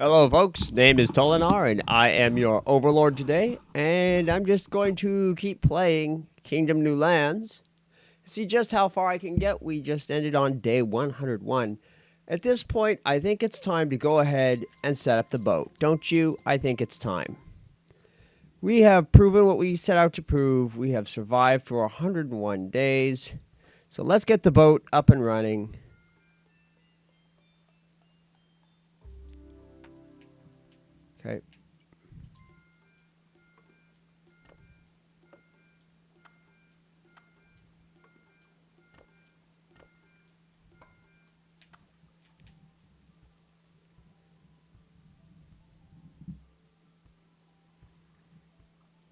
Hello folks, name is Tolinar and I am your Overlord today, and I'm just going to keep playing Kingdom New Lands. See just how far I can get. We just ended on day 101. At this point, I think it's time to go ahead and set up the boat. Don't you? I think it's time. We have proven what we set out to prove. We have survived for 101 days. So let's get the boat up and running. Okay.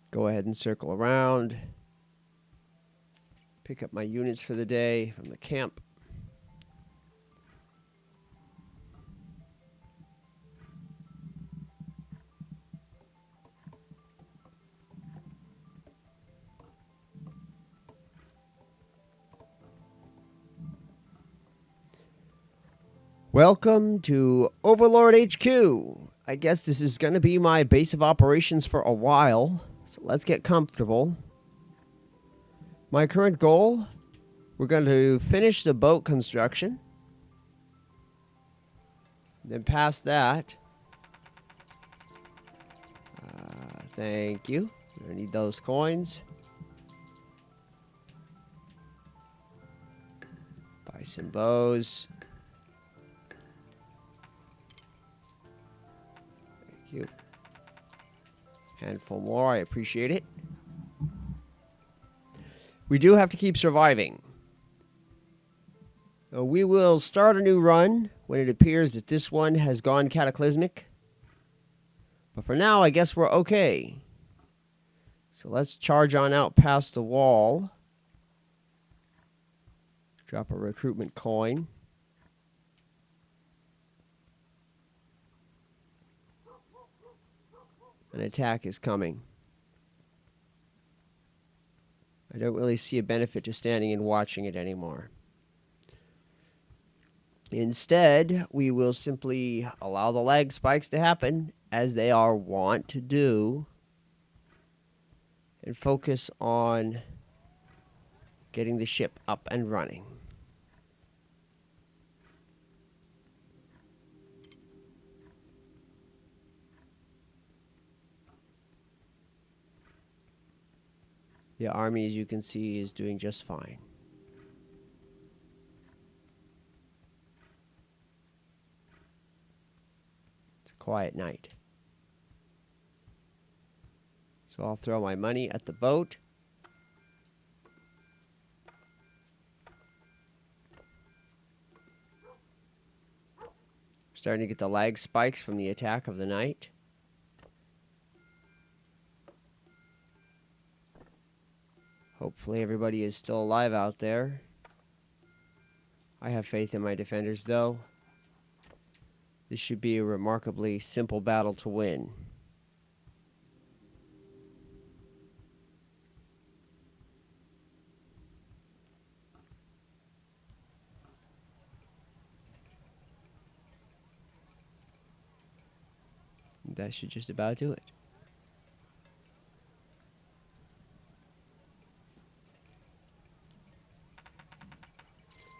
Go ahead and circle around. Pick up my units for the day from the camp. Welcome to Overlord HQ. I guess this is going to be my base of operations for a while, so let's get comfortable. My current goal, we're going to finish the boat construction. Then past that, thank you. I need those coins. Buy some bows. Thank you. Handful more, I appreciate it. We do have to keep surviving. We will start a new run when it appears that this one has gone cataclysmic. But for now, I guess we're okay. So let's charge on out past the wall. Drop a recruitment coin. An attack is coming. I don't really see a benefit to standing and watching it anymore. Instead, we will simply allow the lag spikes to happen, as they are wont to do, and focus on getting the ship up and running. The army, as you can see, is doing just fine. It's a quiet night. So I'll throw my money at the boat. Starting to get the lag spikes from the attack of the night. Hopefully everybody is still alive out there. I have faith in my defenders, though. This should be a remarkably simple battle to win. That should just about do it.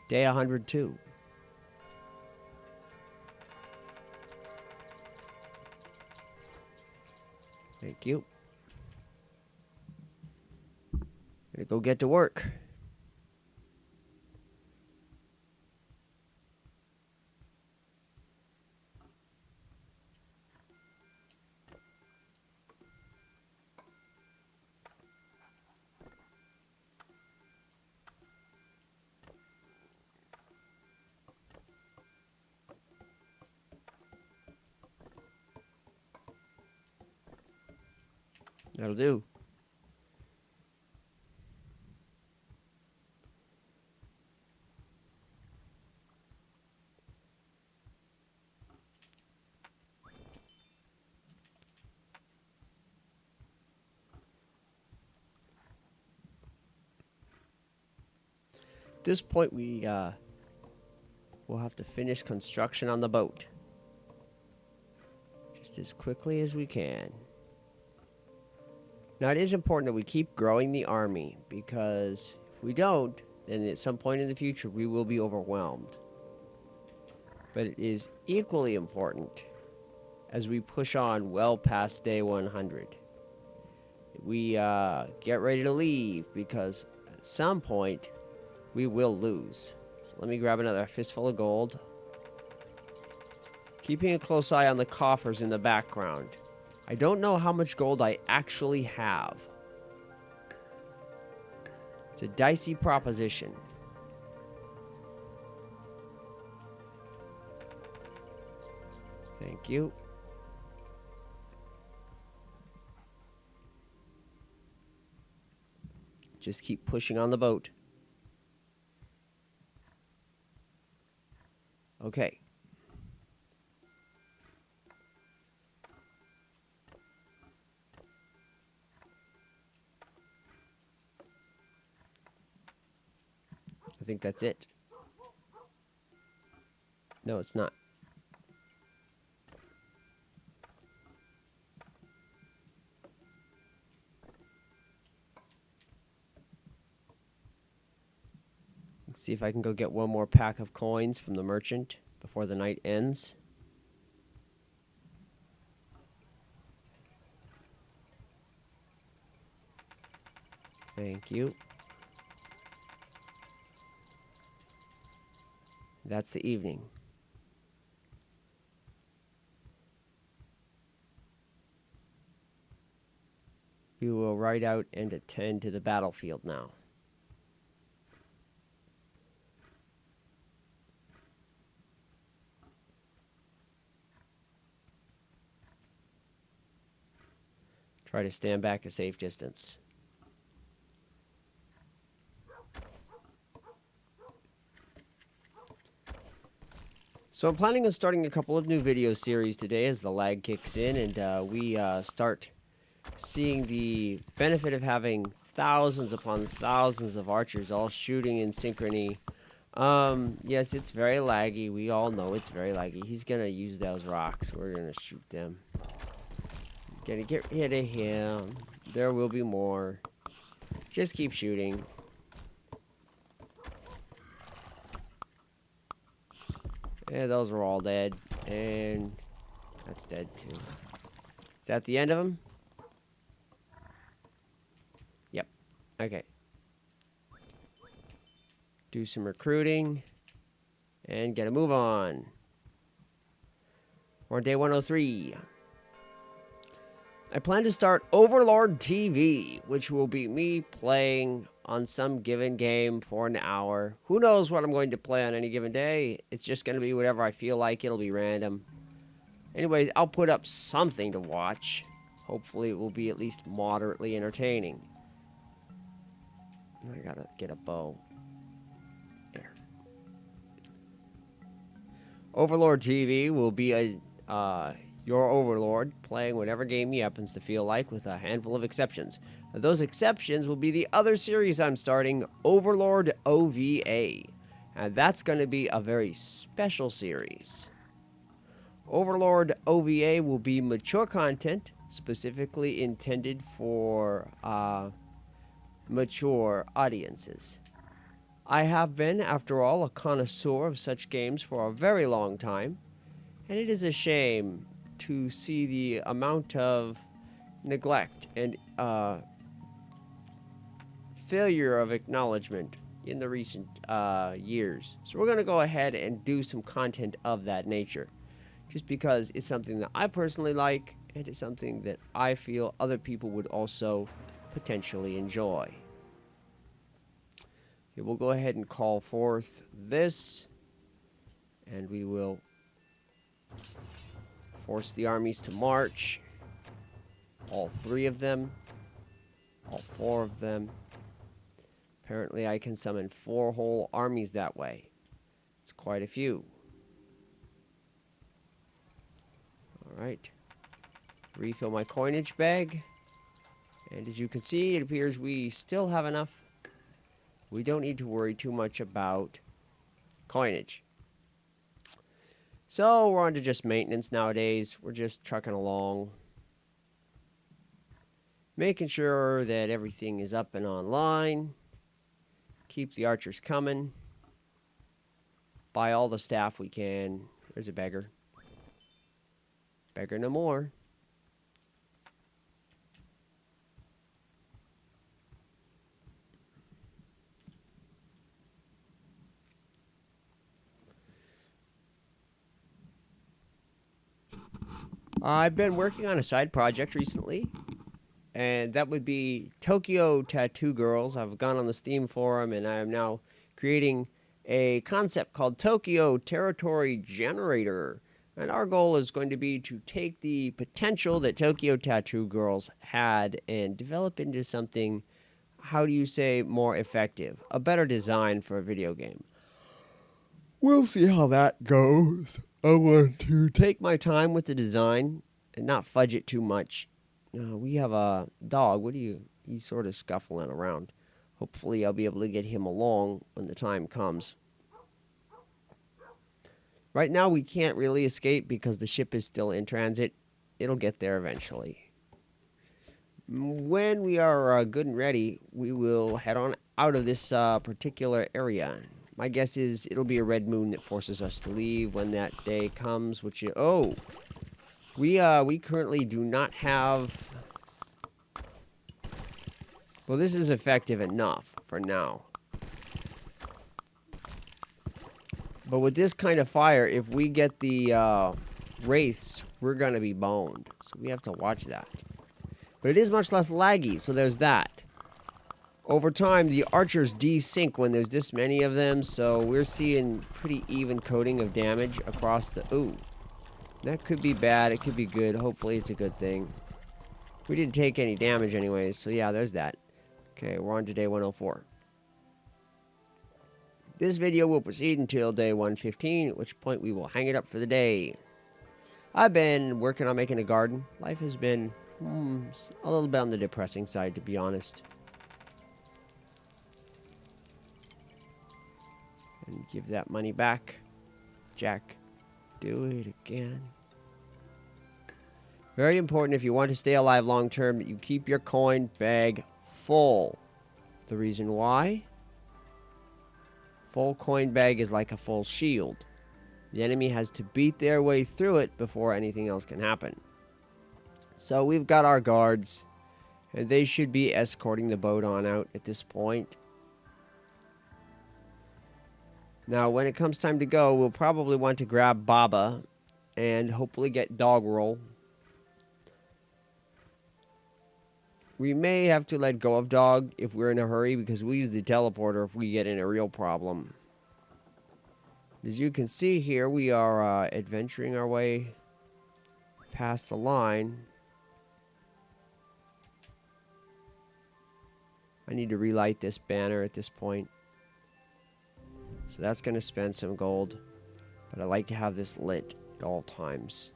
Day 102. Thank you. Gonna go get to work. That'll do. At this point, we will have to finish construction on the boat. just as quickly as we can. Now, it is important that we keep growing the army, because if we don't, then at some point in the future, we will be overwhelmed. But it is equally important as we push on well past day 100. We get ready to leave, because at some point, we will lose. So let me grab another fistful of gold. Keeping a close eye on the coffers in the background. I don't know how much gold I actually have. It's a dicey proposition. Thank you. Just keep pushing on the boat. Okay. I think that's it. No, it's not. Let's see if I can go get one more pack of coins from the merchant before the night ends. Thank you. That's the evening. We will ride out and attend to the battlefield now. Try to stand back a safe distance. So I'm planning on starting a couple of new video series today as the lag kicks in, and we start seeing the benefit of having thousands upon thousands of archers all shooting in synchrony. Yes, it's very laggy. We all know it's very laggy. He's gonna use those rocks. We're gonna shoot them. Gonna get rid of him. There will be more. Just keep shooting. Yeah, those are all dead. And that's dead too. Is that the end of them? Yep. Okay. Do some recruiting. And get a move on. We're on day 103. I plan to start Overlord TV, which will be me playing on some given game for an hour. Who knows what I'm going to play on any given day? It's just going to be whatever I feel like. It'll be random. Anyways, I'll put up something to watch. Hopefully it will be at least moderately entertaining. I gotta get a bow. There. Overlord TV will be your Overlord, playing whatever game he happens to feel like, with a handful of exceptions. Those exceptions will be the other series I'm starting, Overlord OVA. And that's going to be a very special series. Overlord OVA will be mature content, specifically intended for mature audiences. I have been, after all, a connoisseur of such games for a very long time, and it is a shame to see the amount of neglect and failure of acknowledgement in the recent years. So we're going to go ahead and do some content of that nature, just because it's something that I personally like, and it's something that I feel other people would also potentially enjoy. Okay, we'll go ahead and call forth this, and we will force the armies to march. All 3 of them. All 4 of them. Apparently I can summon 4 whole armies that way. It's quite a few. Alright. Refill my coinage bag. And as you can see, it appears we still have enough. We don't need to worry too much about coinage. So we're on to just maintenance nowadays. We're just trucking along, making sure that everything is up and online. Keep the archers coming. Buy all the staff we can. There's a beggar. Beggar no more. I've been working on a side project recently, and that would be Tokyo Tattoo Girls. I've gone on the Steam forum, and I am now creating a concept called Tokyo Territory Generator. And our goal is going to be to take the potential that Tokyo Tattoo Girls had and develop into something, how do you say, more effective, a better design for a video game. We'll see how that goes. I want to take my time with the design and not fudge it too much. We have a dog. He's sort of scuffling around. Hopefully I'll be able to get him along when the time comes. Right now we can't really escape because the ship is still in transit. It'll get there eventually. When we are good and ready, we will head on out of this particular area. My guess is it'll be a red moon that forces us to leave when that day comes, which is, we currently do not have. Well, this is effective enough for now. But with this kind of fire, if we get the wraiths, we're gonna be boned. So we have to watch that. But it is much less laggy, so there's that. Over time, the archers desync when there's this many of them, so we're seeing pretty even coding of damage across the... Ooh. That could be bad, it could be good. Hopefully it's a good thing. We didn't take any damage anyways, so yeah, there's that. Okay, we're on to day 104. This video will proceed until day 115, at which point we will hang it up for the day. I've been working on making a garden. Life has been a little bit on the depressing side, to be honest. And give that money back. Jack, do it again. Very important if you want to stay alive long term that you keep your coin bag full. The reason why? Full coin bag is like a full shield. The enemy has to beat their way through it before anything else can happen. So we've got our guards, and they should be escorting the boat on out at this point. Now, when it comes time to go, we'll probably want to grab Baba and hopefully get Doggerel. We may have to let go of Dog if we're in a hurry because we use the teleporter if we get in a real problem. As you can see here, we are adventuring our way past the line. I need to relight this banner at this point. So that's going to spend some gold. But I like to have this lit at all times.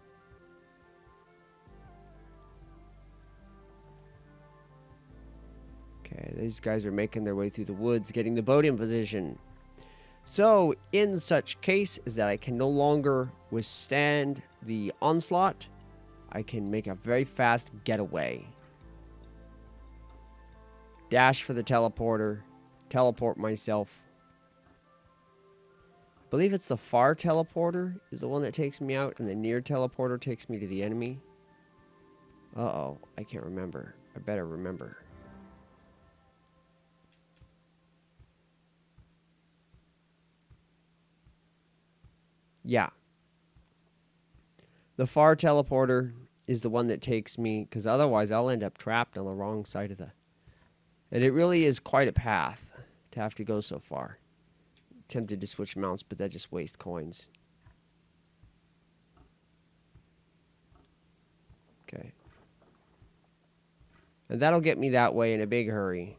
Okay, these guys are making their way through the woods, getting the boat in position. So, in such case is that I can no longer withstand the onslaught, I can make a very fast getaway. Dash for the teleporter, teleport myself. I believe it's the far teleporter is the one that takes me out, and the near teleporter takes me to the enemy. Uh-oh, I can't remember. I better remember. Yeah. The far teleporter is the one that takes me, because otherwise I'll end up trapped on the wrong side of the... And it really is quite a path to have to go so far. Tempted to switch mounts, but that just wastes coins. Okay. And that'll get me that way in a big hurry.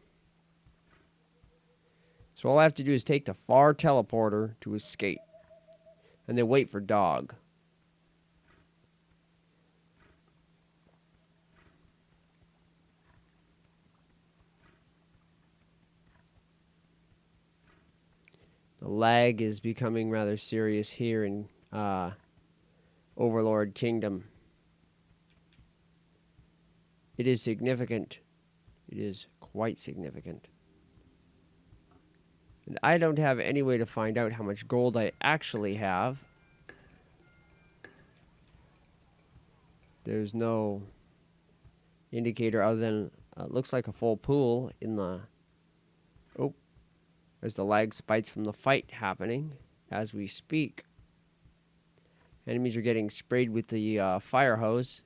So all I have to do is take the far teleporter to escape. And then wait for Dog. The lag is becoming rather serious here in Overlord Kingdom. It is significant. It is quite significant. And I don't have any way to find out how much gold I actually have. There's no indicator other than looks like a full pool in the... Oh, there's the lag spikes from the fight happening as we speak. Enemies are getting sprayed with the fire hose.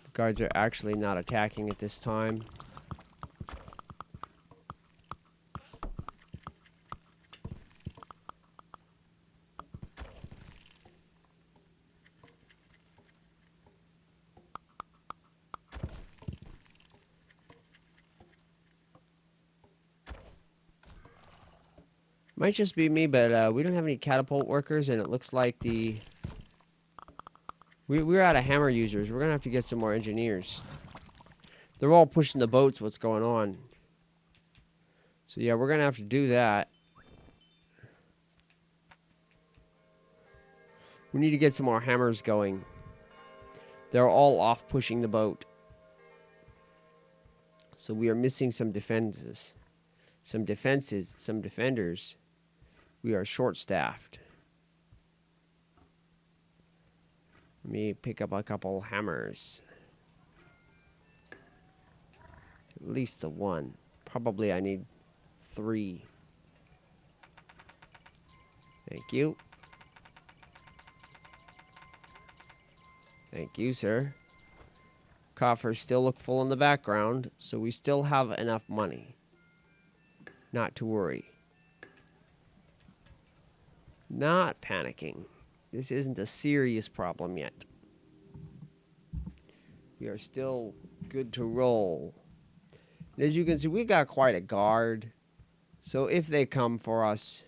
The guards are actually not attacking at this time. Might just be me, but we don't have any catapult workers, and it looks like we're out of hammer users. We're gonna have to get some more engineers. They're all pushing the boats. What's going on? So yeah, we're gonna have to do that. We need to get some more hammers going. They're all off pushing the boat. So we are missing some defenses. Some defenders. We are short-staffed. Let me pick up a couple hammers. At least the one. Probably I need 3. Thank you. Thank you, sir. Coffers still look full in the background, so we still have enough money. Not to worry. Not panicking. This isn't a serious problem yet. We are still good to roll. And as you can see, we got quite a guard. So if they come for us,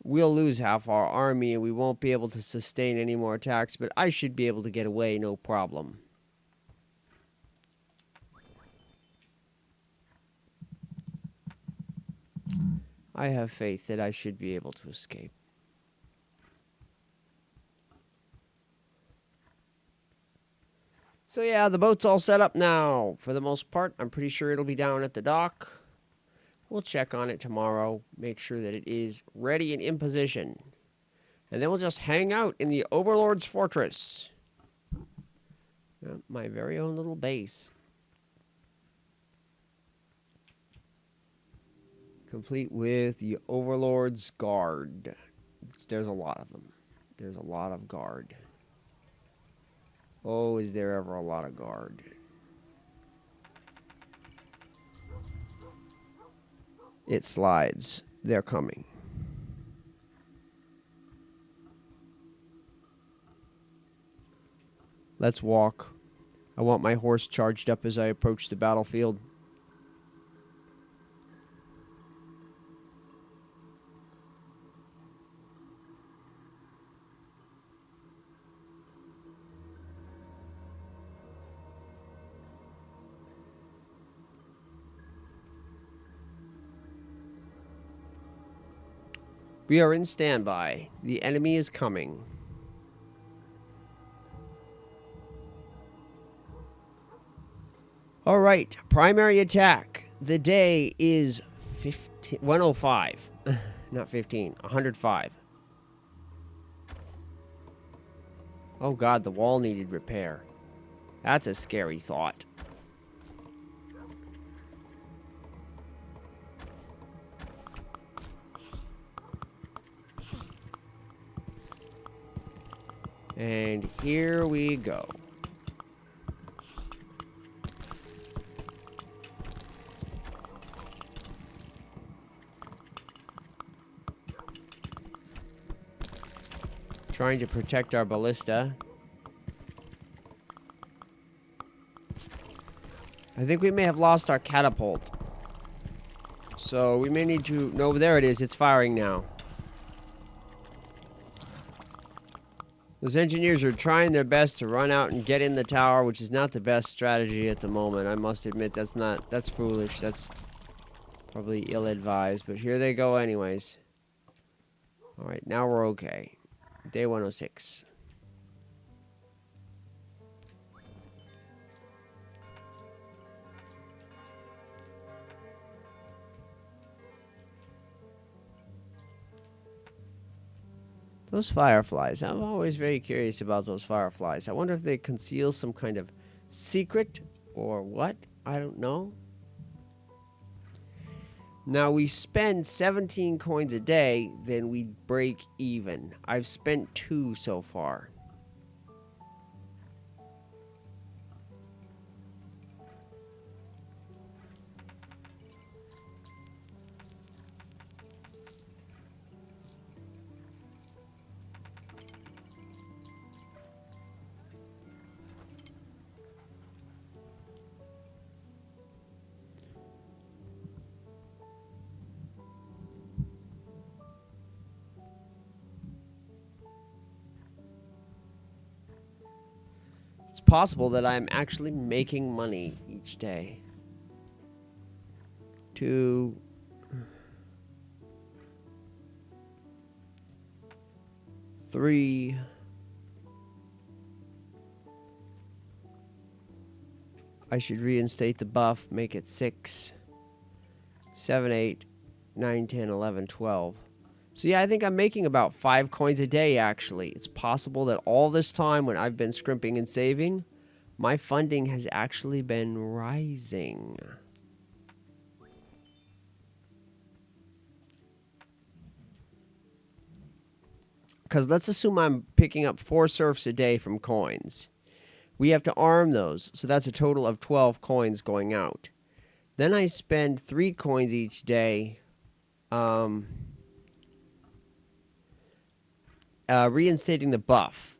we'll lose half our army and we won't be able to sustain any more attacks, but I should be able to get away, no problem. I have faith that I should be able to escape. So yeah, the boat's all set up now. For the most part, I'm pretty sure it'll be down at the dock. We'll check on it tomorrow, make sure that it is ready and in position. And then we'll just hang out in the Overlord's fortress. My very own little base. Complete with the Overlord's guard. There's a lot of them. There's a lot of guard. Oh, is there ever a lot of guard? It slides. They're coming. Let's walk. I want my horse charged up as I approach the battlefield. We are in standby. The enemy is coming. All right, primary attack. The day is 105. Not 15, 105. Oh God, the wall needed repair. That's a scary thought. And here we go. Trying to protect our ballista. I think we may have lost our catapult. So we may need to... No, there it is. It's firing now. Those engineers are trying their best to run out and get in the tower, which is not the best strategy at the moment. I must admit, that's foolish. That's probably ill-advised, but here they go anyways. All right, now we're okay. Day 106. Those fireflies. I'm always very curious about those fireflies. I wonder if they conceal some kind of secret or what? I don't know. Now, we spend 17 coins a day, then we break even. I've spent 2 so far. It's possible that I'm actually making money each day. 2, 3, I should reinstate the buff, make it 6, 7, 8, 9, 10, 11, 12. So yeah, I think I'm making about 5 coins a day, actually. It's possible that all this time when I've been scrimping and saving, my funding has actually been rising. Because let's assume I'm picking up 4 serfs a day from coins. We have to arm those, so that's a total of 12 coins going out. Then I spend 3 coins each day reinstating the buff.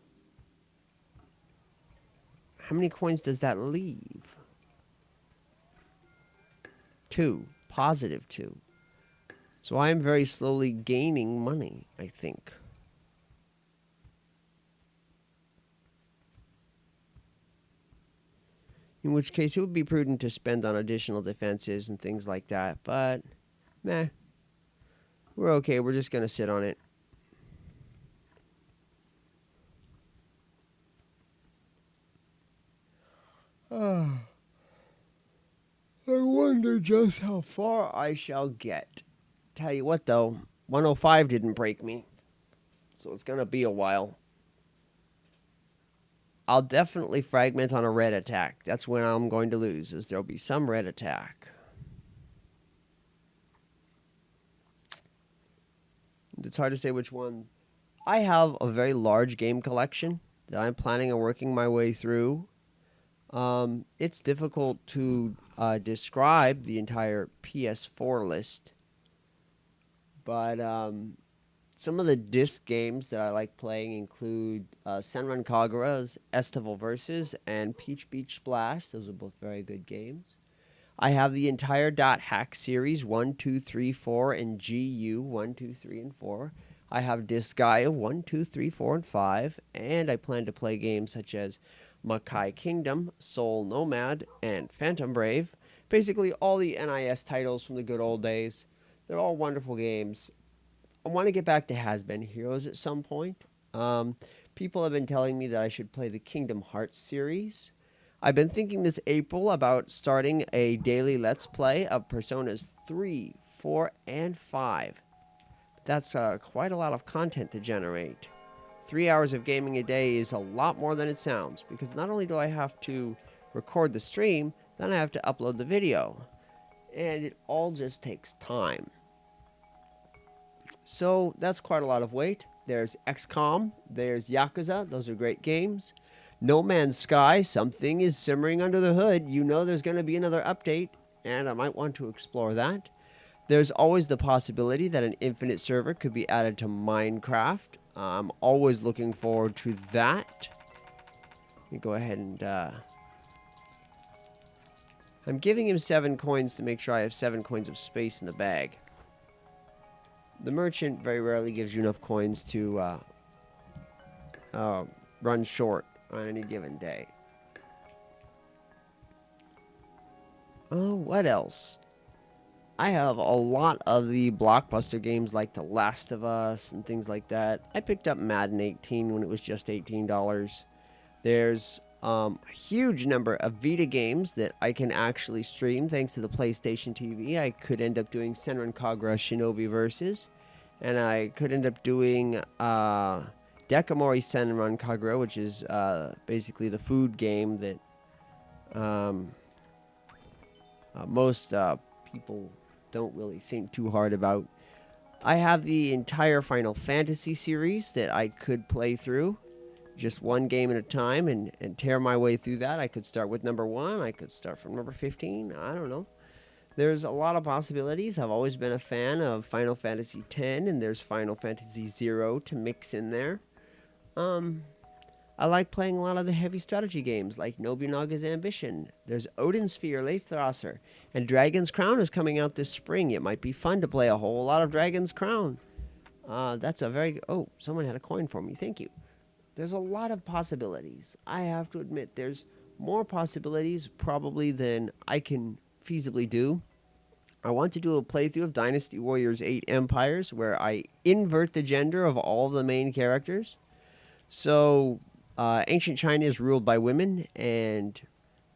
How many coins does that leave? 2. Positive 2. So I am very slowly gaining money, I think. In which case, it would be prudent to spend on additional defenses and things like that. But, meh. We're okay. We're just going to sit on it. I wonder just how far I shall get. Tell you what, though. 105 didn't break me. So it's going to be a while. I'll definitely fragment on a red attack. That's when I'm going to lose, is there'll be some red attack. It's hard to say which one. I have a very large game collection that I'm planning on working my way through. It's difficult to describe the entire PS4 list. But some of the disc games that I like playing include Senran Kagura's Estival Versus and Peach Beach Splash. Those are both very good games. I have the entire .hack series 1, 2, 3, 4 and GU 1, 2, 3, and 4. I have Disgaea 1, 2, 3, 4, and 5. And I plan to play games such as Makai Kingdom, Soul Nomad, and Phantom Brave. Basically all the NIS titles from the good old days. They're all wonderful games. I want to get back to Has-Been Heroes at some point. People have been telling me that I should play the Kingdom Hearts series. I've been thinking this April about starting a daily Let's Play of Personas 3, 4, and 5. That's quite a lot of content to generate. 3 hours of gaming a day is a lot more than it sounds, because not only do I have to record the stream, then I have to upload the video. And it all just takes time. So that's quite a lot of weight. There's XCOM, there's Yakuza, those are great games. No Man's Sky, something is simmering under the hood. You know there's going to be another update, and I might want to explore that. There's always the possibility that an infinite server could be added to Minecraft. I'm always looking forward to that. Let me go ahead and... I'm giving him 7 coins to make sure I have 7 coins of space in the bag. The merchant very rarely gives you enough coins to run short on any given day. Oh, what else? I have a lot of the blockbuster games like The Last of Us and things like that. I picked up Madden 18 when it was just $18. There's a huge number of Vita games that I can actually stream thanks to the PlayStation TV. I could end up doing Senran Kagura Shinobi Versus, and I could end up doing Dekamori Senran Kagura, which is basically the food game that most people don't really think too hard about. I have the entire Final Fantasy series that I could play through, just one game at a time, and tear my way through that. I could start with number 1. I could start from number 15. I don't know. There's a lot of possibilities. I've always been a fan of Final Fantasy X, and there's Final Fantasy 0 to mix in there. I like playing a lot of the heavy strategy games like Nobunaga's Ambition. There's Odin Sphere, Leifthasr, and Dragon's Crown is coming out this spring. It might be fun to play a whole lot of Dragon's Crown. That's a very... Oh, someone had a coin for me. Thank you. There's a lot of possibilities. I have to admit, there's more possibilities probably than I can feasibly do. I want to do a playthrough of Dynasty Warriors 8 Empires where I invert the gender of all of the main characters. So... ancient China is ruled by women, and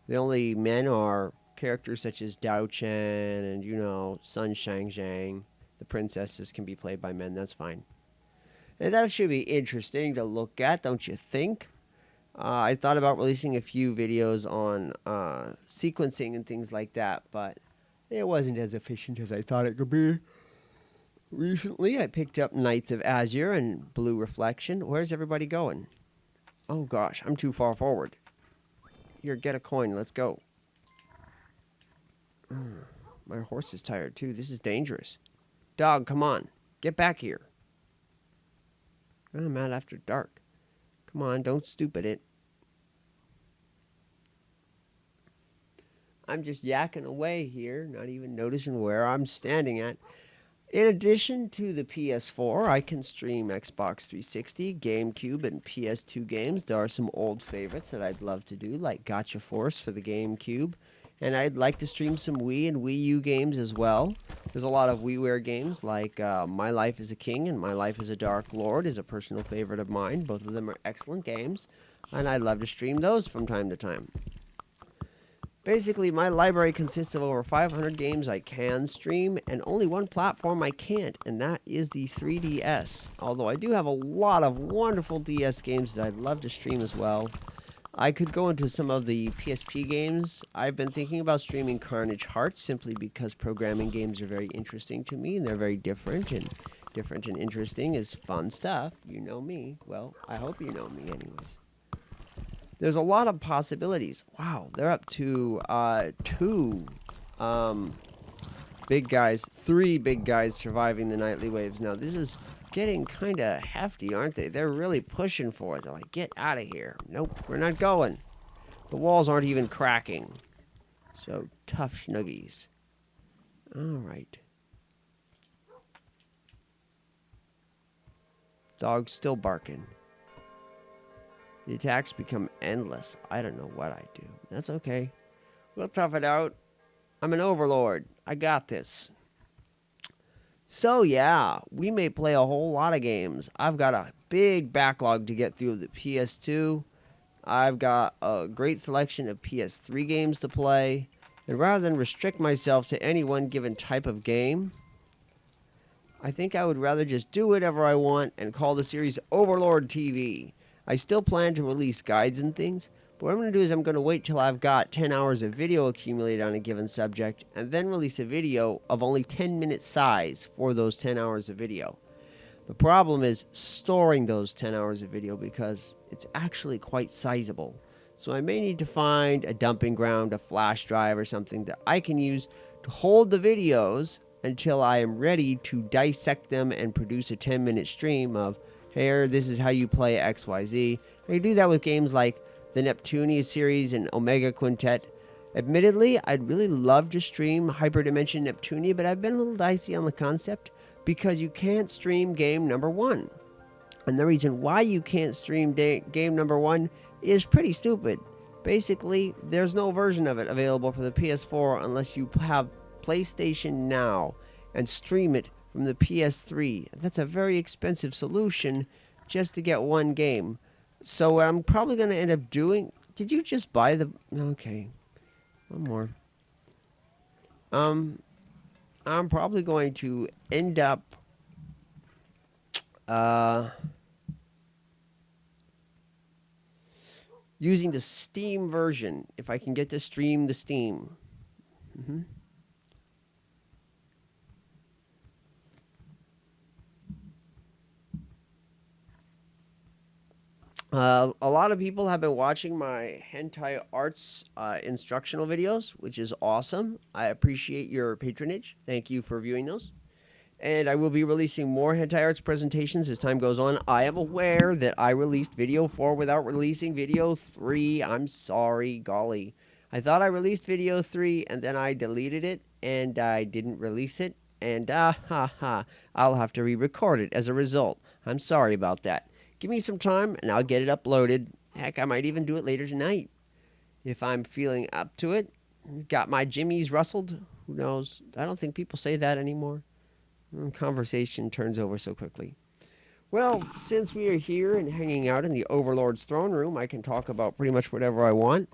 the only men are characters such as Dao Chen and, Sun Shangzhang. The princesses can be played by men. That's fine. And that should be interesting to look at, don't you think? I thought about releasing a few videos on sequencing and things like that, but it wasn't as efficient as I thought it could be. Recently, I picked up Knights of Azure and Blue Reflection. Where's everybody going? Oh gosh, I'm too far forward. Here, get a coin. Let's go. My horse is tired too. This is dangerous. Dog, come on. Get back here. I'm out after dark. Come on, don't stoop at it. I'm just yakking away here, not even noticing where I'm standing at. In addition to the PS4, I can stream Xbox 360, GameCube, and PS2 games. There are some old favorites that I'd love to do, like Gotcha Force for the GameCube. And I'd like to stream some Wii and Wii U games as well. There's a lot of WiiWare games, like My Life as a King and My Life as a Dark Lord is a personal favorite of mine. Both of them are excellent games, and I'd love to stream those from time to time. Basically, my library consists of over 500 games I can stream, and only one platform I can't, and that is the 3DS. Although I do have a lot of wonderful DS games that I'd love to stream as well. I could go into some of the PSP games. I've been thinking about streaming Carnage Hearts simply because programming games are very interesting to me, and they're very different and interesting is fun stuff. You know me. Well, I hope you know me anyways. There's a lot of possibilities. Wow, they're up to 2 big guys, 3 big guys surviving the nightly waves. Now, this is getting kind of hefty, aren't they? They're really pushing for it. They're like, get out of here. Nope, we're not going. The walls aren't even cracking. So, tough schnuggies. All right. Dog's still barking. The attacks become endless. I don't know what I do. That's okay. We'll tough it out. I'm an overlord. I got this. So, yeah, we may play a whole lot of games. I've got a big backlog to get through the PS2. I've got a great selection of PS3 games to play. And rather than restrict myself to any one given type of game, I think I would rather just do whatever I want and call the series Overlord TV. I still plan to release guides and things, but what I'm going to do is I'm going to wait till I've got 10 hours of video accumulated on a given subject, and then release a video of only 10 minute size for those 10 hours of video. The problem is storing those 10 hours of video because it's actually quite sizable. So I may need to find a dumping ground, a flash drive or something that I can use to hold the videos until I am ready to dissect them and produce a 10-minute stream of, here, this is how you play XYZ. I can do that with games like the Neptunia series and Omega Quintet. Admittedly, I'd really love to stream Hyperdimension Neptunia, but I've been a little dicey on the concept because you can't stream game number 1. And the reason why you can't stream game number 1 is pretty stupid. Basically, there's no version of it available for the PS4 unless you have PlayStation Now and stream it from the PS3. That's a very expensive solution just to get one game. So what I'm probably going to end up doing... Did you just buy the... Okay. One more. I'm probably going to end up... using the Steam version, if I can get to stream the Steam. A lot of people have been watching my hentai arts instructional videos, which is awesome. I appreciate your patronage. Thank you for viewing those. And I will be releasing more hentai arts presentations as time goes on. I am aware that I released video 4 without releasing video 3. I'm sorry, golly. I thought I released video 3 and then I deleted it and I didn't release it. And I'll have to re-record it as a result. I'm sorry about that. Give me some time and I'll get it uploaded. Heck, I might even do it later tonight if I'm feeling up to it. Got my jimmies rustled. Who knows? I don't think people say that anymore. Conversation turns over so quickly. Well, since we are here and hanging out in the Overlord's throne room, I can talk about pretty much whatever I want.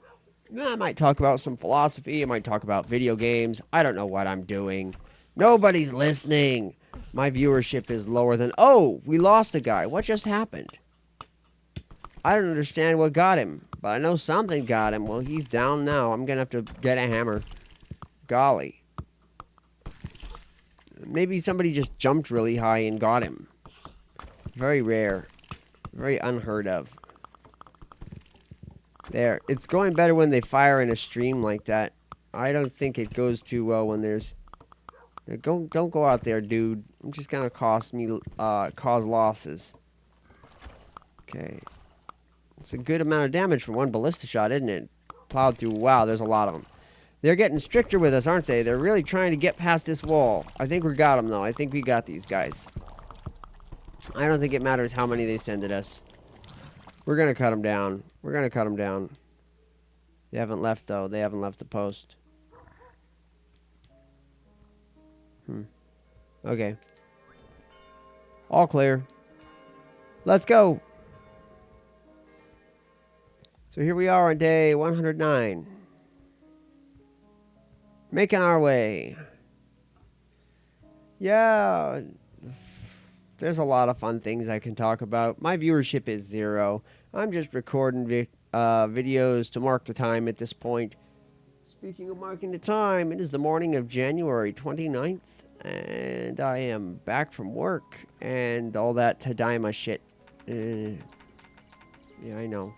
I might talk about some philosophy. I might talk about video games. I don't know what I'm doing. Nobody's listening. My viewership is lower than... Oh, we lost a guy. What just happened? I don't understand what got him, but I know something got him. Well, he's down now. I'm going to have to get a hammer. Golly. Maybe somebody just jumped really high and got him. Very rare. Very unheard of. There. It's going better when they fire in a stream like that. I don't think it goes too well when there's... Don't go out there, dude. I'm just gonna cause losses. Okay. It's a good amount of damage for one ballista shot, isn't it? Plowed through. Wow, there's a lot of them. They're getting stricter with us, aren't they? They're really trying to get past this wall. I think we got them, though. I think we got these guys. I don't think it matters how many they send at us. We're going to cut them down. We're going to cut them down. They haven't left, though. They haven't left the post. Okay. All clear. Let's go. So here we are on day 109. Making our way. Yeah. There's a lot of fun things I can talk about. My viewership is 0. I'm just recording videos to mark the time at this point. Speaking of marking the time, it is the morning of January 29th, and I am back from work and all that Tadaima shit. Yeah, I know.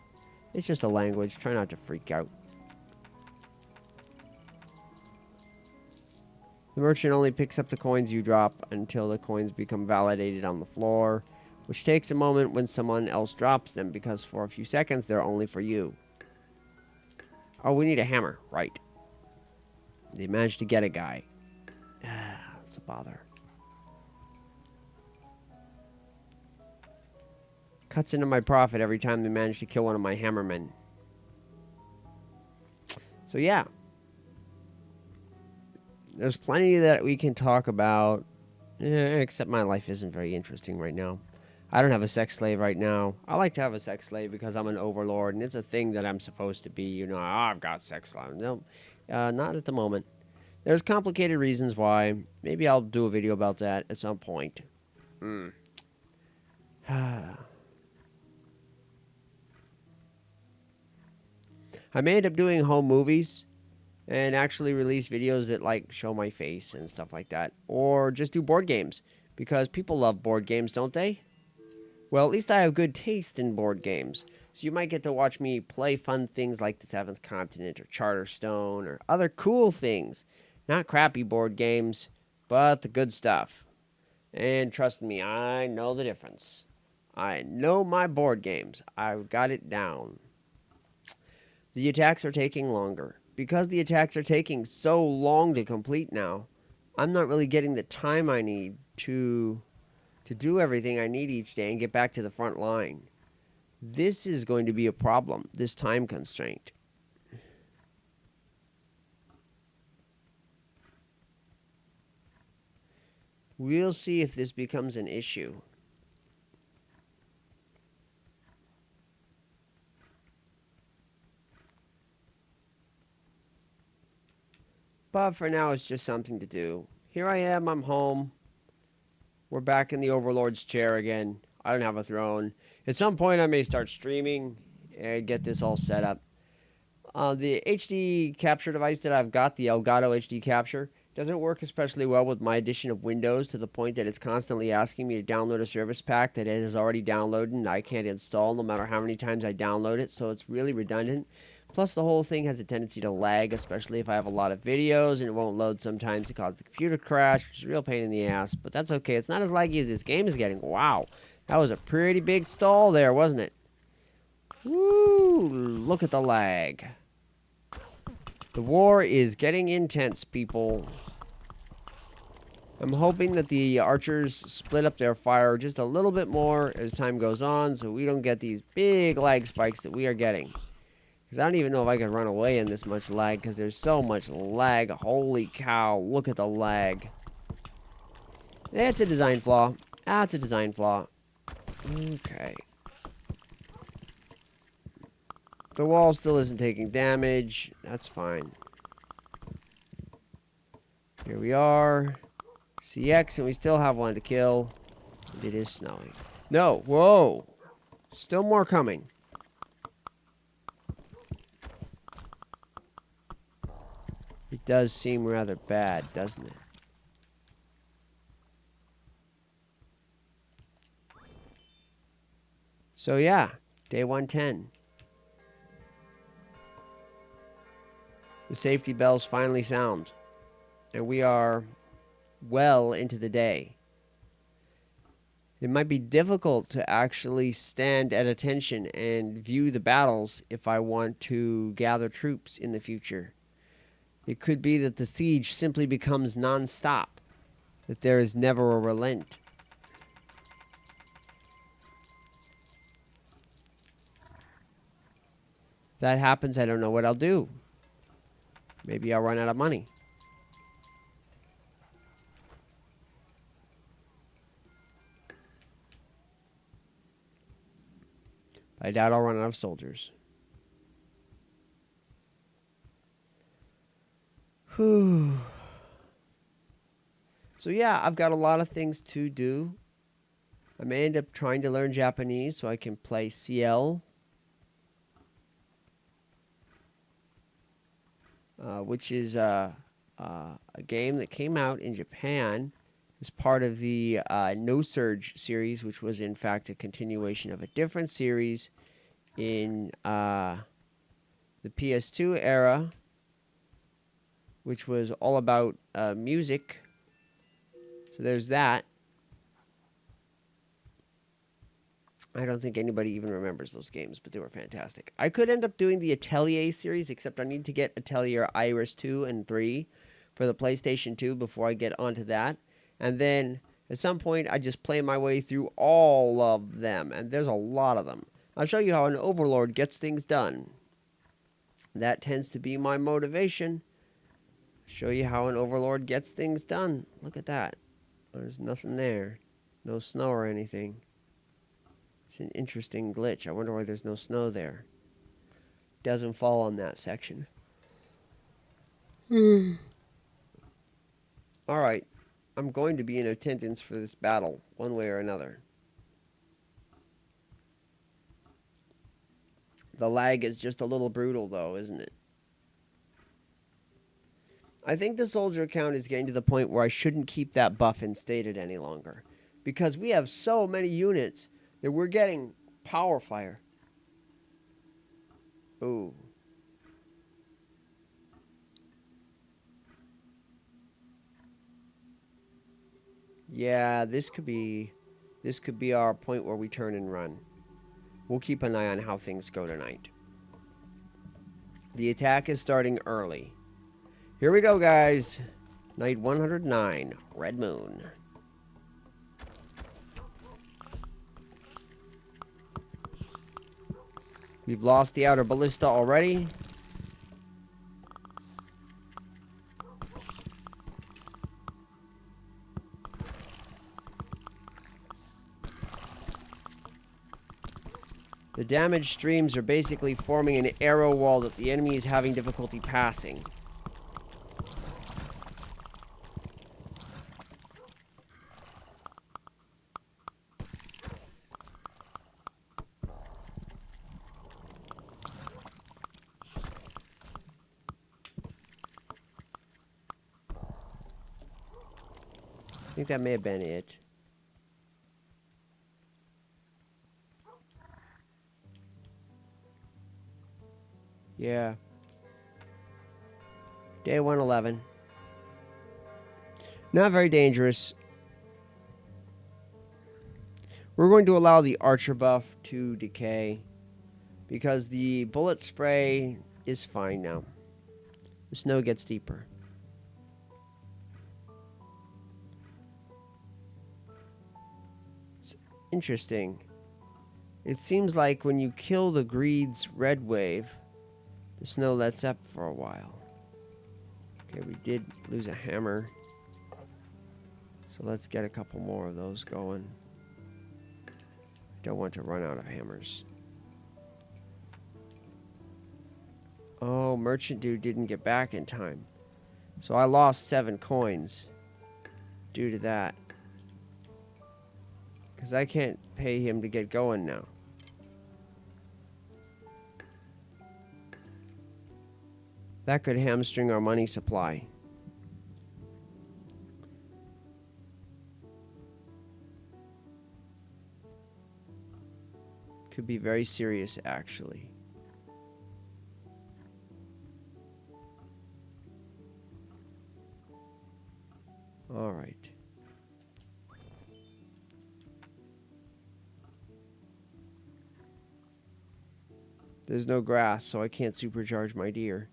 It's just a language. Try not to freak out. The merchant only picks up the coins you drop until the coins become validated on the floor, which takes a moment when someone else drops them, because for a few seconds they're only for you. Oh, we need a hammer. Right. They managed to get a guy. That's a bother. Cuts into my profit every time they manage to kill one of my hammermen. So yeah. There's plenty that we can talk about, except my life isn't very interesting right now. I don't have a sex slave right now. I like to have a sex slave because I'm an overlord, and it's a thing that I'm supposed to be. You know, I've got sex slaves. No, not at the moment. There's complicated reasons why. Maybe I'll do a video about that at some point. I may end up doing home movies and actually release videos that like show my face and stuff like that, or just do board games, because people love board games, don't they? Well, at least I have good taste in board games, so you might get to watch me play fun things like the Seventh Continent or Charterstone or other cool things. Not crappy board games, but the good stuff. And trust me, I know the difference. I know my board games. I've got it down. The attacks are taking longer. Because the attacks are taking so long to complete now, I'm not really getting the time I need to to do everything I need each day and get back to the front line. This is going to be a problem, this time constraint. We'll see if this becomes an issue. But for now, it's just something to do. Here I am, I'm home. We're back in the Overlord's chair again. I don't have a throne. At some point, I may start streaming and get this all set up. The HD capture device that I've got, the Elgato HD capture, doesn't work especially well with my edition of Windows, to the point that it's constantly asking me to download a service pack that it has already downloaded and I can't install no matter how many times I download it, so it's really redundant. Plus, the whole thing has a tendency to lag, especially if I have a lot of videos, and it won't load sometimes to cause the computer crash, which is a real pain in the ass. But that's okay. It's not as laggy as this game is getting. Wow. That was a pretty big stall there, wasn't it? Woo! Look at the lag. The war is getting intense, people. I'm hoping that the archers split up their fire just a little bit more as time goes on, so we don't get these big lag spikes that we are getting. Because I don't even know if I can run away in this much lag, because there's so much lag. Holy cow, look at the lag. It's a design flaw. That's a design flaw. Okay. The wall still isn't taking damage. That's fine. Here we are. CX, and we still have one to kill. And it is snowing. No, whoa. Still more coming. It does seem rather bad, doesn't it? So yeah, day 110. The safety bells finally sound. And we are well into the day. It might be difficult to actually stand at attention and view the battles if I want to gather troops in the future. It could be that the siege simply becomes non-stop, that there is never a relent. If that happens, I don't know what I'll do. Maybe I'll run out of money. I doubt I'll run out of soldiers. Whew. So yeah, I've got a lot of things to do. I may end up trying to learn Japanese so I can play CL. Which is a game that came out in Japan as part of the No Surge series, which was in fact a continuation of a different series in the PS2 era, which was all about music. So there's that. I don't think anybody even remembers those games, but they were fantastic. I could end up doing the Atelier series, except I need to get Atelier Iris 2 and 3 for the PlayStation 2 before I get onto that. And then at some point, I just play my way through all of them, and there's a lot of them. I'll show you how an Overlord gets things done. That tends to be my motivation. Show you how an Overlord gets things done. Look at that. There's nothing there. No snow or anything. It's an interesting glitch. I wonder why there's no snow there. Doesn't fall on that section. Alright. I'm going to be in attendance for this battle, one way or another. The lag is just a little brutal, though, isn't it? I think the soldier count is getting to the point where I shouldn't keep that buff instated any longer. Because we have so many units that we're getting power fire. Ooh. Yeah, this could be our point where we turn and run. We'll keep an eye on how things go tonight. The attack is starting early. Here we go, guys. Night 109, Red Moon. We've lost the outer ballista already. The damaged streams are basically forming an arrow wall that the enemy is having difficulty passing. I think that may have been it. Yeah. Day 111. Not very dangerous. We're going to allow the archer buff to decay because the bullet spray is fine now. The snow gets deeper. It's interesting. It seems like when you kill the greed's red wave, the snow lets up for a while. Okay, we did lose a hammer. So let's get a couple more of those going. Don't want to run out of hammers. Oh, merchant dude didn't get back in time. So I lost 7 coins due to that. Because I can't pay him to get going now. That could hamstring our money supply. Could be very serious, actually. All right. There's no grass, so I can't supercharge my deer.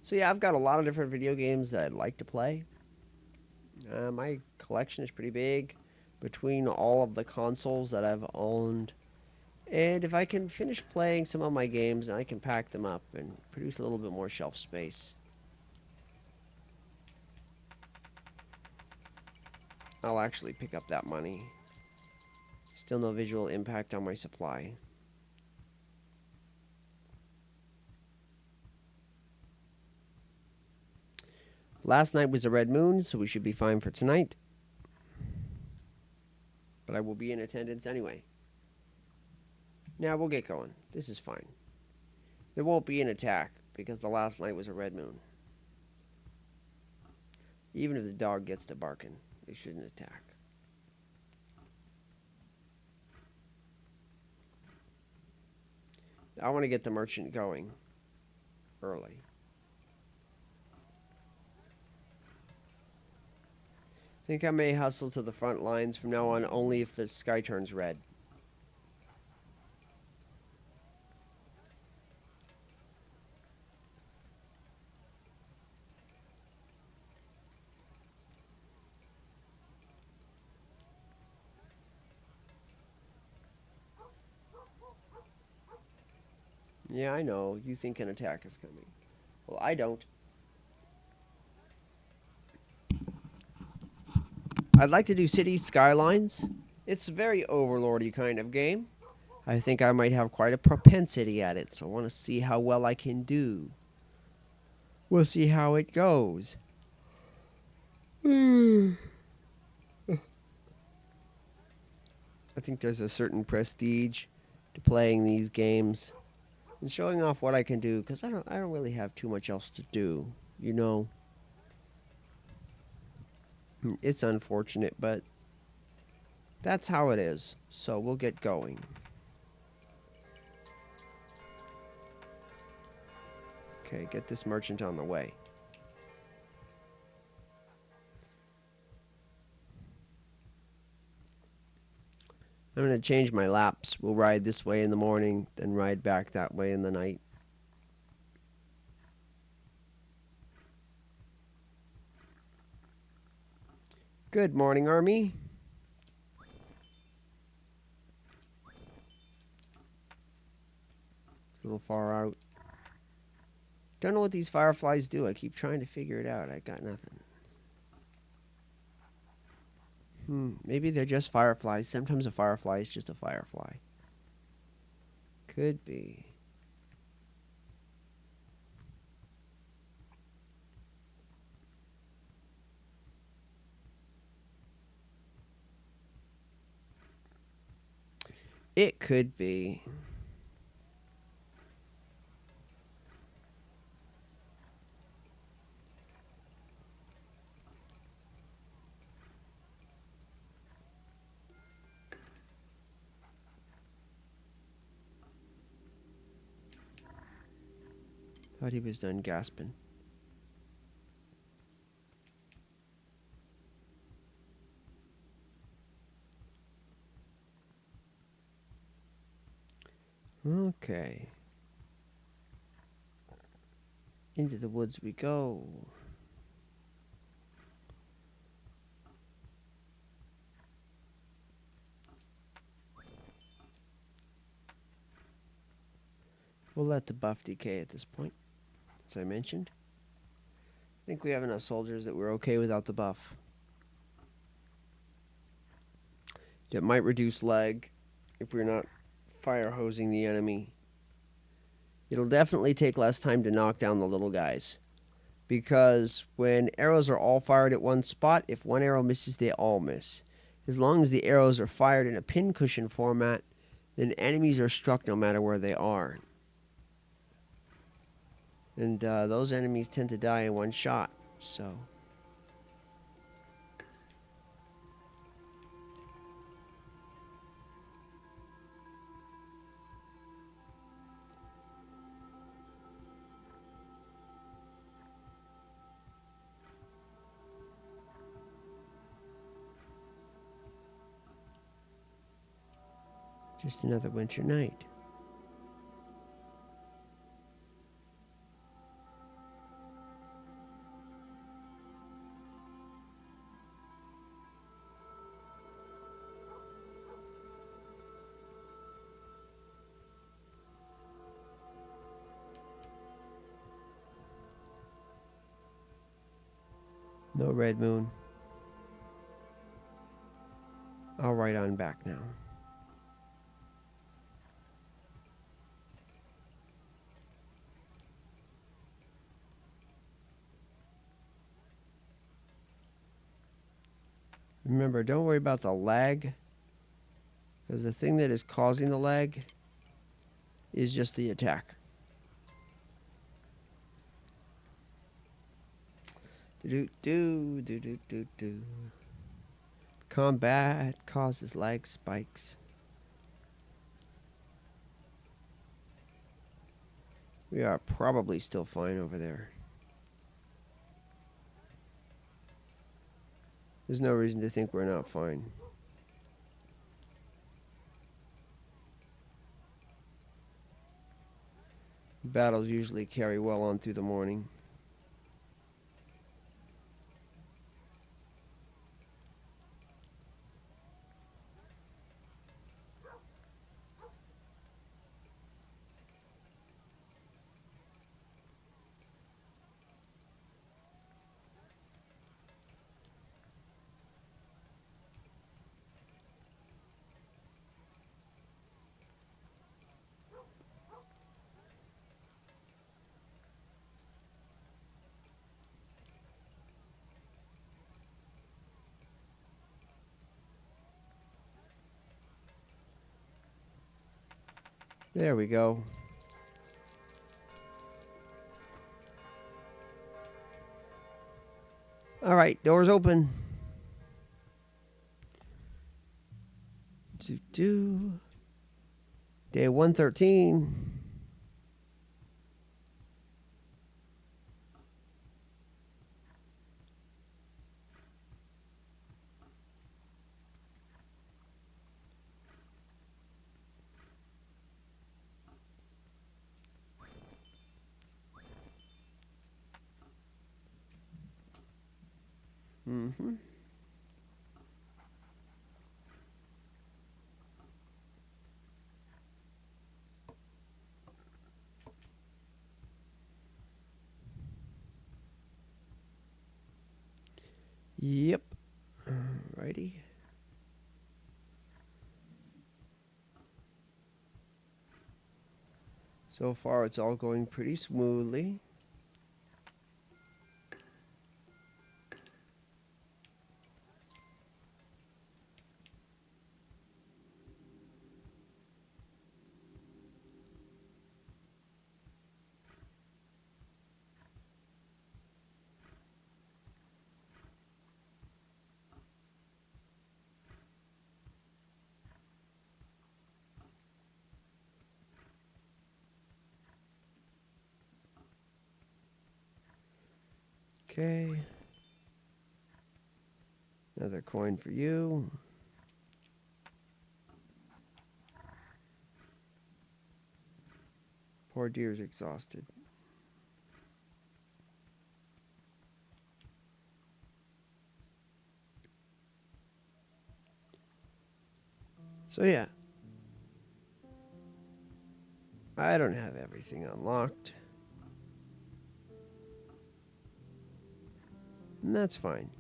So yeah, I've got a lot of different video games that I'd like to play. My collection is pretty big between all of the consoles that I've owned. And if I can finish playing some of my games, I can pack them up and produce a little bit more shelf space. I'll actually pick up that money. Still no visual impact on my supply. Last night was a red moon, so we should be fine for tonight. But I will be in attendance anyway. Now we'll get going. This is fine. There won't be an attack because the last night was a red moon. Even if the dog gets to barking, they shouldn't attack. I want to get the merchant going early. I think I may hustle to the front lines from now on only if the sky turns red. Yeah, I know. You think an attack is coming. Well, I don't. I'd like to do City Skylines. It's a very Overlord-y kind of game. I think I might have quite a propensity at it, so I want to see how well I can do. We'll see how it goes. I think there's a certain prestige to playing these games and showing off what I can do, because I don't really have too much else to do, you know. It's unfortunate, but that's how it is. So we'll get going. Okay, get this merchant on the way. I'm going to change my laps. We'll ride this way in the morning, then ride back that way in the night. Good morning, Army. It's a little far out. Don't know what these fireflies do. I keep trying to figure it out. I got nothing. Maybe they're just fireflies. Sometimes a firefly is just a firefly. Could be. It could be. Thought he was done gasping. Okay. Into the woods we go. We'll let the buff decay at this point, as I mentioned. I think we have enough soldiers that we're okay without the buff. It might reduce lag if we're not fire hosing the enemy. It'll definitely take less time to knock down the little guys, because when arrows are all fired at one spot, if one arrow misses, they all miss. As long as the arrows are fired in a pincushion format, then enemies are struck no matter where they are. And those enemies tend to die in one shot, so... Just another winter night. No red moon. I'll ride on back now. Remember, don't worry about the lag, because the thing that is causing the lag is just the attack. Do. Combat causes lag spikes. We are probably still fine over there. There's no reason to think we're not fine. Battles usually carry well on through the morning. There we go. All right, doors open. Day 113. Yep. Alrighty. So far, it's all going pretty smoothly. Okay. Another coin for you. Poor deer's exhausted. So yeah. I don't have everything unlocked. And that's fine.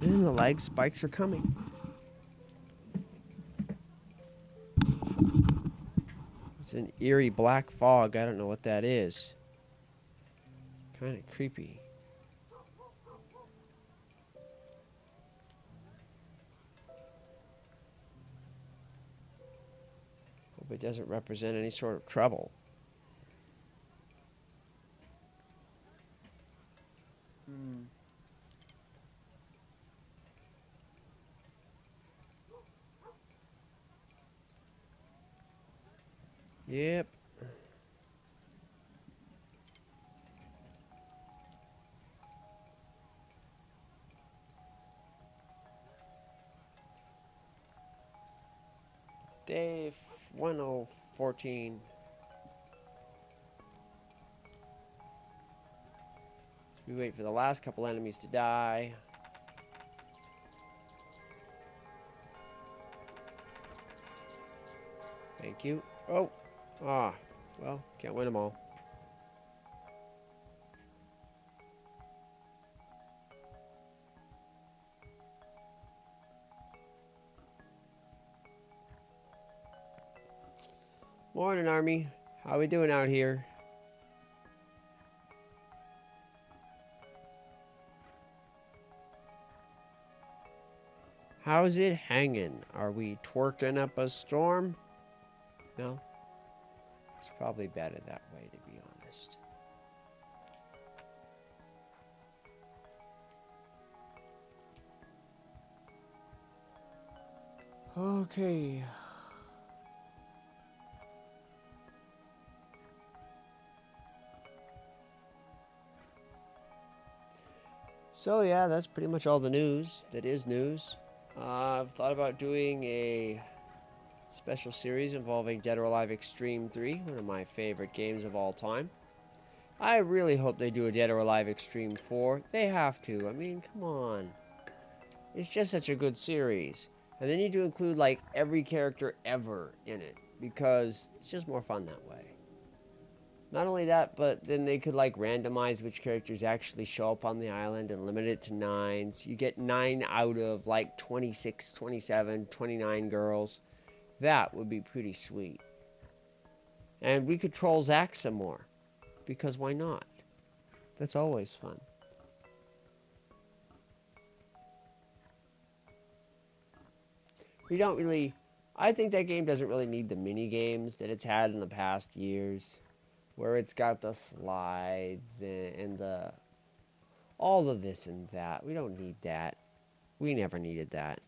And the lag spikes are coming. It's an eerie black fog. I don't know what that is. Kind of creepy. Hope it doesn't represent any sort of trouble. Yep. Day 1014. We wait for the last couple enemies to die. Thank you. Oh. Ah. Well, can't win them all. Morning, Army. How we doing out here? How's it hanging? Are we twerking up a storm? No? It's probably better that way, to be honest. Okay. So yeah, that's pretty much all the news that is news. I've thought about doing a special series involving Dead or Alive Extreme 3, one of my favorite games of all time. I really hope they do a Dead or Alive Extreme 4. They have to. I mean, come on. It's just such a good series. And they need to include like every character ever in it because it's just more fun that way. Not only that, but then they could like randomize which characters actually show up on the island and limit it to 9. So you get 9 out of like 26, 27, 29 girls. That would be pretty sweet. And we could troll Zack some more. Because why not? That's always fun. We don't really... I think that game doesn't really need the mini games that it's had in the past years. Where it's got the slides and the... all of this and that. We don't need that. We never needed that.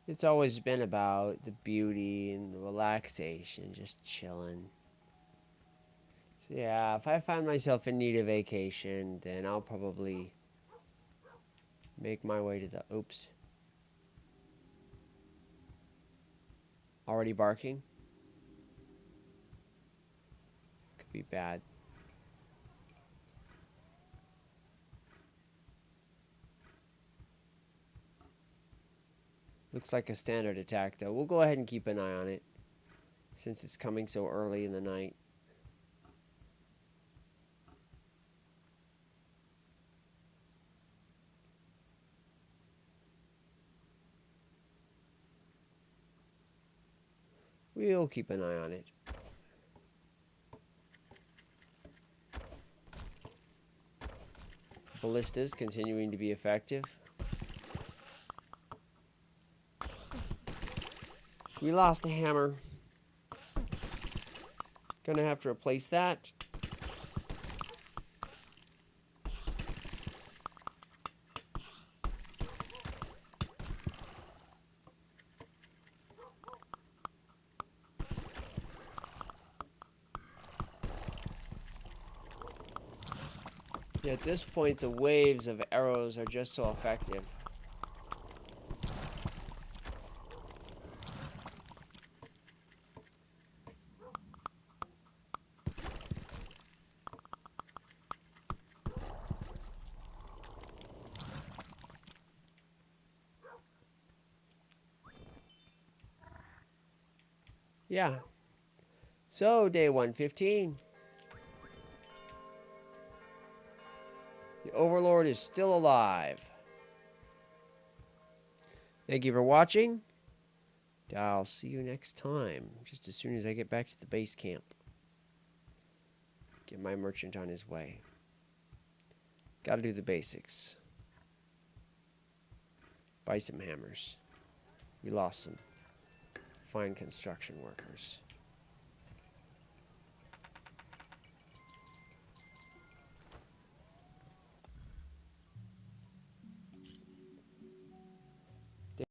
It's always been about the beauty and the relaxation, just chilling. So yeah, if I find myself in need of vacation, then I'll probably make my way to the... Oops. Already barking? Could be bad. Looks like a standard attack, though. We'll go ahead and keep an eye on it, since it's coming so early in the night. We'll keep an eye on it. Ballistas continuing to be effective. We lost a hammer. Gonna have to replace that. Yeah, at this point, the waves of arrows are just so effective. Yeah. So, day 115. The Overlord is still alive. Thank you for watching. I'll see you next time, just as soon as I get back to the base camp. Get my merchant on his way. Gotta do the basics. Buy some hammers. We lost some fine construction workers.